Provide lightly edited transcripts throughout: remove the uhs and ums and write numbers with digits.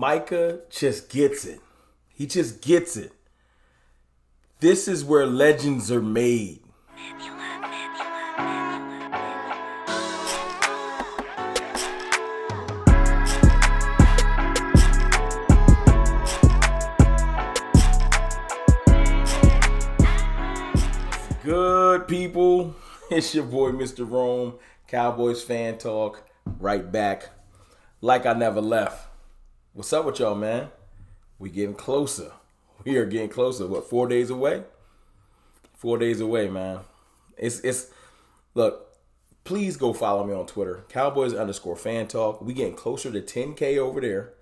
Micah just gets it. He just gets it. This is where legends are made. Good people, it's your boy Mr. Rome, Cowboys Fan Talk, right back like I never left. What's up with y'all, man? We getting closer. We are getting closer. What, 4 days away? 4 days away, man. It's look, please go follow me on Twitter, Cowboys_Fan Talk. We getting closer to 10K over there.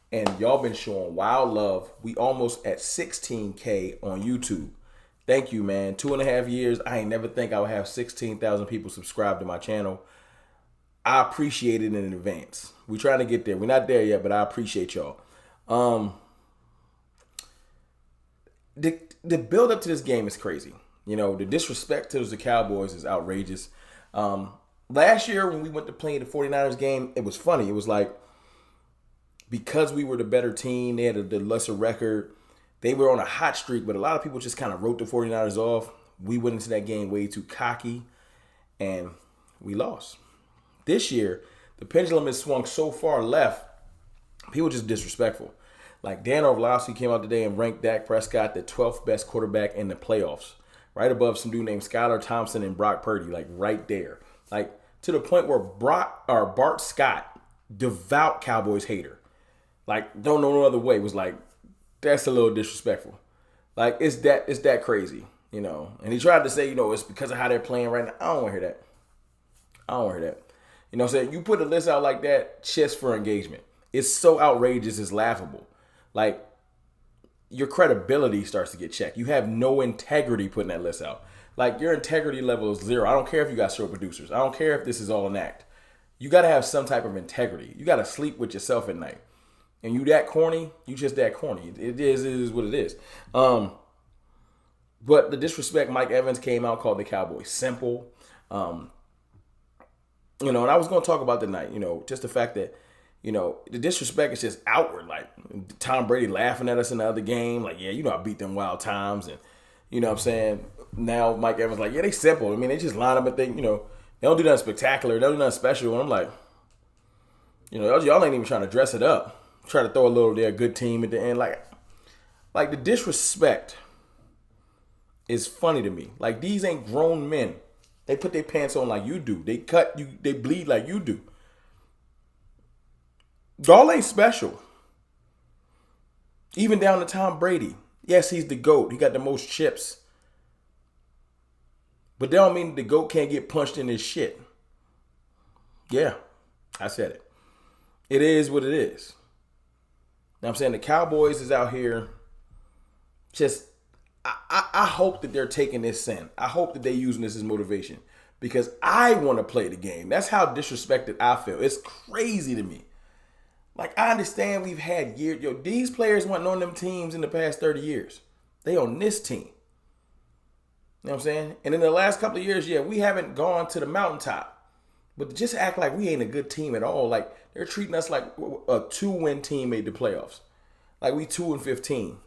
And y'all been showing wild love. We almost at 16K on YouTube. Thank you, man. 2.5 years. I ain't never think I would have 16,000 people subscribed to my channel. I appreciate it in advance. We're trying to get there. We're not there yet, but I appreciate y'all. The build up to this game is crazy. You know, the disrespect to the Cowboys is outrageous. Last year when we went to play the 49ers game, it was funny. It was like, because we were the better team, they had the lesser record. They were on a hot streak, but a lot of people just kind of wrote the 49ers off. We went into that game way too cocky, and we lost. This year, the pendulum has swung so far left, people just disrespectful. Like Dan Orlovsky came out today and ranked Dak Prescott the 12th best quarterback in the playoffs, right above some dude named Skylar Thompson and Brock Purdy, like right there. Like to the point where Bart Scott, devout Cowboys hater, like don't know no other way, was like, that's a little disrespectful. Like it's that crazy, you know. And he tried to say, you know, it's because of how they're playing right now. I don't want to hear that. I don't want to hear that. You know what I'm saying? You put a list out like that just for engagement. It's so outrageous, it's laughable. Like your credibility starts to get checked. You have no integrity putting that list out. Like your integrity level is 0. I don't care if you got show producers. I don't care if this is all an act. You got to have some type of integrity. You got to sleep with yourself at night. And you that corny, you just that corny. It is what it is. But the disrespect, Mike Evans came out, called the Cowboys simple. You know, and I was going to talk about tonight, you know, just the fact that, you know, the disrespect is just outward. Like Tom Brady laughing at us in the other game. Like, yeah, you know, I beat them wild times. And, you know what I'm saying? Now Mike Evans like, yeah, they simple. I mean, they just line up and think, you know, they don't do nothing spectacular. They don't do nothing special. And I'm like, you know, y'all ain't even trying to dress it up. Try to throw a little there, good team at the end. Like the disrespect is funny to me. Like these ain't grown men. They put their pants on like you do. They cut you, they bleed like you do. Y'all ain't special. Even down to Tom Brady. Yes, he's the GOAT. He got the most chips. But that don't mean the GOAT can't get punched in his shit. Yeah, I said it. It is what it is. Now I'm saying the Cowboys is out here just, I hope that they're taking this sin. I hope that they're using this as motivation because I want to play the game. That's how disrespected I feel. It's crazy to me. Like I understand we've had years. Yo, these players weren't on them teams in the past 30 years. They on this team. You know what I'm saying? And in the last couple of years, yeah, we haven't gone to the mountaintop. But to just act like we ain't a good team at all. Like they're treating us like a 2-win team made the playoffs. Like we 2-15.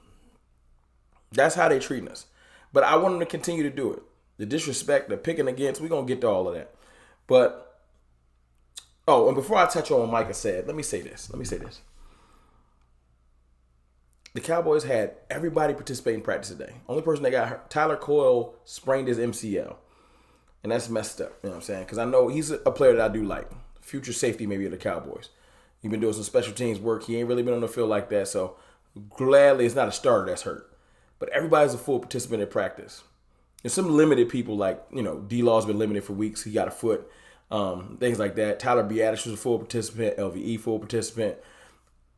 That's how they treating us. But I want them to continue to do it. The disrespect, the picking against, we're going to get to all of that. But, oh, and before I touch on what Micah said, let me say this. The Cowboys had everybody participate in practice today. Only person that got hurt, Tyler Coyle sprained his MCL. And that's messed up, you know what I'm saying? Because I know he's a player that I do like. Future safety maybe of the Cowboys. He's been doing some special teams work. He ain't really been on the field like that. So gladly it's not a starter that's hurt. But everybody's a full participant in practice. There's some limited people like, you know, D-Law's been limited for weeks. He got a foot. Things like that. Tyler Biadasz was a full participant. LVE full participant.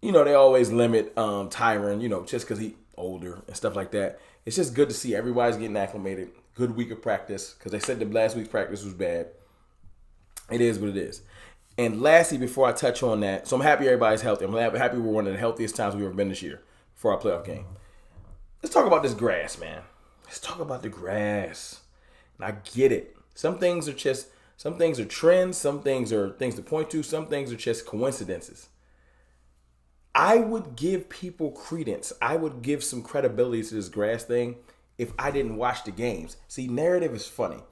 You know, they always limit Tyron, you know, just because he's older and stuff like that. It's just good to see everybody's getting acclimated. Good week of practice because they said the last week's practice was bad. It is what it is. And lastly, before I touch on that, so I'm happy everybody's healthy. I'm happy we're one of the healthiest times we've ever been this year for our playoff game. Let's talk about this grass, man. Let's talk about the grass. And I get it. Some things are trends. Some things are things to point to. Some things are just coincidences. I would give people credence. I would give some credibility to this grass thing if I didn't watch the games. See, narrative is funny.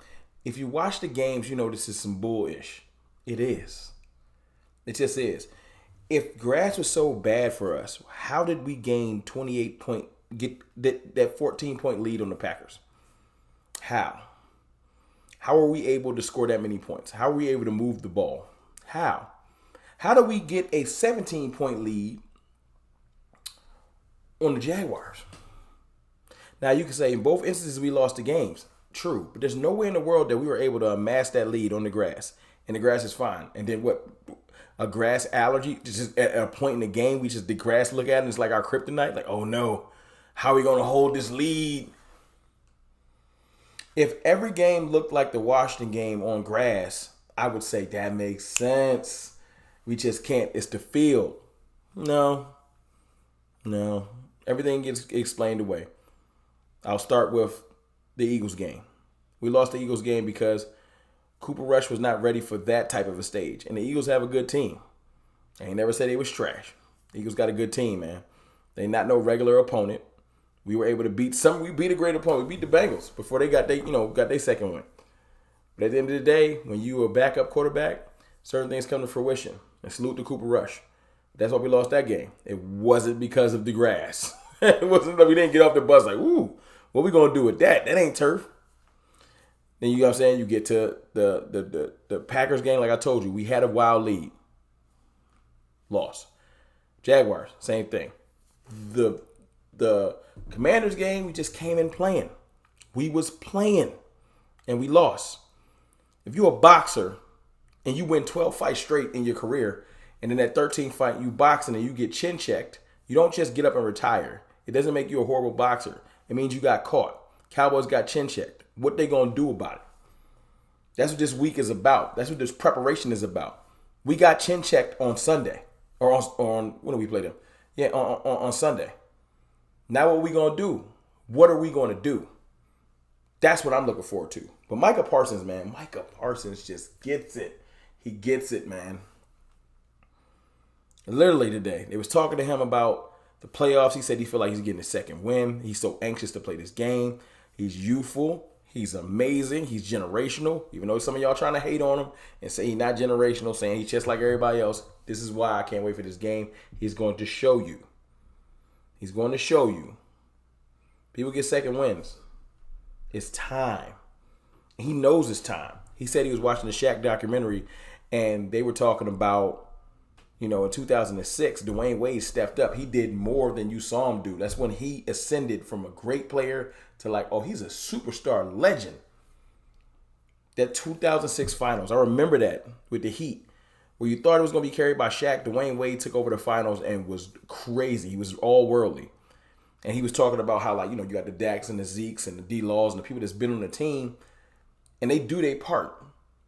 If you watch the games, you know this is some bullish. It is. It just is. If grass was so bad for us, how did we gain 28 point, get that 14-point lead on the Packers? How? How are we able to score that many points? How are we able to move the ball? How? How do we get a 17-point lead on the Jaguars? Now, you can say in both instances we lost the games. True. But there's no way in the world that we were able to amass that lead on the grass. And the grass is fine. And then what? A grass allergy? Just at a point in the game, the grass look at it and it's like our kryptonite. Like, oh no, how are we going to hold this lead? If every game looked like the Washington game on grass, I would say that makes sense. We just can't. It's the field. No. Everything gets explained away. I'll start with the Eagles game. We lost the Eagles game because Cooper Rush was not ready for that type of a stage. And the Eagles have a good team. I ain't never said they was trash. The Eagles got a good team, man. They not no regular opponent. We were able to beat we beat a great opponent. We beat the Bengals before they got their second win. But at the end of the day, when you a backup quarterback, certain things come to fruition. And salute to Cooper Rush. That's why we lost that game. It wasn't because of the grass. It wasn't that we didn't get off the bus like, ooh, what we gonna do with that? That ain't turf. Then you know what I'm saying? You get to the Packers game, like I told you, we had a wild lead. Lost. Jaguars, same thing. The Commanders game, we just came in playing. We was playing and we lost. If you're a boxer and you win 12 fights straight in your career, and in that 13th fight you boxing and you get chin checked, you don't just get up and retire. It doesn't make you a horrible boxer. It means you got caught. Cowboys got chin checked. What they gonna do about it? That's what this week is about. That's what this preparation is about. We got chin checked on Sunday. Or on when do we play them? Yeah, on Sunday. Now what we gonna do? What are we gonna do? That's what I'm looking forward to. But Micah Parsons, man, Micah Parsons just gets it. He gets it, man. Literally today, they was talking to him about the playoffs. He said he feel like he's getting his second win. He's so anxious to play this game. He's youthful. He's amazing. He's generational. Even though some of y'all trying to hate on him and say he's not generational, saying he's just like everybody else. This is why I can't wait for this game. He's going to show you. He's going to show you. People get second wins. It's time. He knows it's time. He said he was watching the Shaq documentary and they were talking about, in 2006, Dwayne Wade stepped up. He did more than you saw him do. That's when he ascended from a great player to like, oh, he's a superstar legend. That 2006 finals, I remember that with the Heat, where you thought it was going to be carried by Shaq. Dwayne Wade took over the finals and was crazy. He was all worldly. And he was talking about how, you got the Dax and the Zekes and the D-Laws and the people that's been on the team, and they do their part.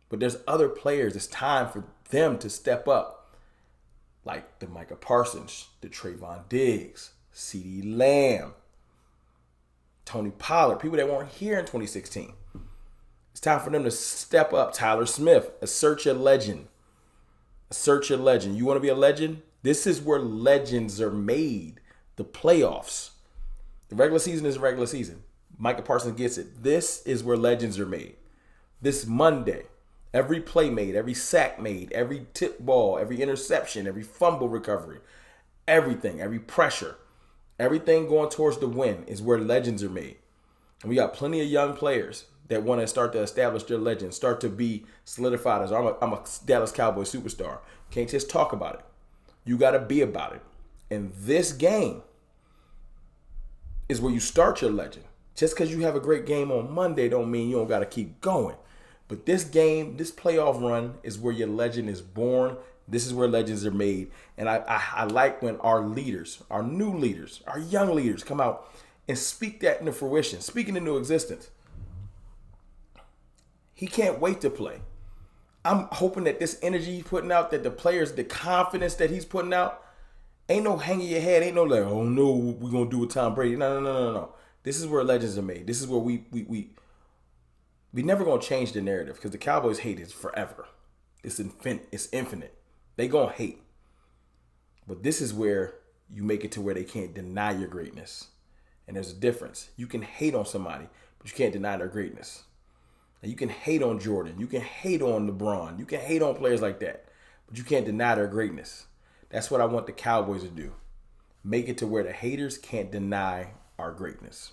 But there's other players. It's time for them to step up. Like the Micah Parsons, the Trayvon Diggs, CeeDee Lamb, Tony Pollard, people that weren't here in 2016. It's time for them to step up. Tyler Smith, assert your legend. Assert your legend. You want to be a legend? This is where legends are made. The playoffs. The regular season is regular season. Micah Parsons gets it. This is where legends are made. This Monday. Every play made, every sack made, every tip ball, every interception, every fumble recovery, everything, every pressure, everything going towards the win is where legends are made. And we got plenty of young players that want to start to establish their legends, start to be solidified as I'm a Dallas Cowboys superstar. Can't just talk about it. You got to be about it. And this game is where you start your legend. Just because you have a great game on Monday don't mean you don't got to keep going. But this game, this playoff run is where your legend is born. This is where legends are made. And I like when our leaders, our new leaders, our young leaders come out and speak that into fruition, speak it into existence. He can't wait to play. I'm hoping that this energy he's putting out, that the players, the confidence that he's putting out, ain't no hanging your head, ain't no like, oh no, we're going to do with Tom Brady. No. This is where legends are made. This is where we never going to change the narrative because the Cowboys hate is forever. It's infinite. They going to hate. But this is where you make it to where they can't deny your greatness. And there's a difference. You can hate on somebody, but you can't deny their greatness. Now, you can hate on Jordan. You can hate on LeBron. You can hate on players like that, but you can't deny their greatness. That's what I want the Cowboys to do. Make it to where the haters can't deny our greatness.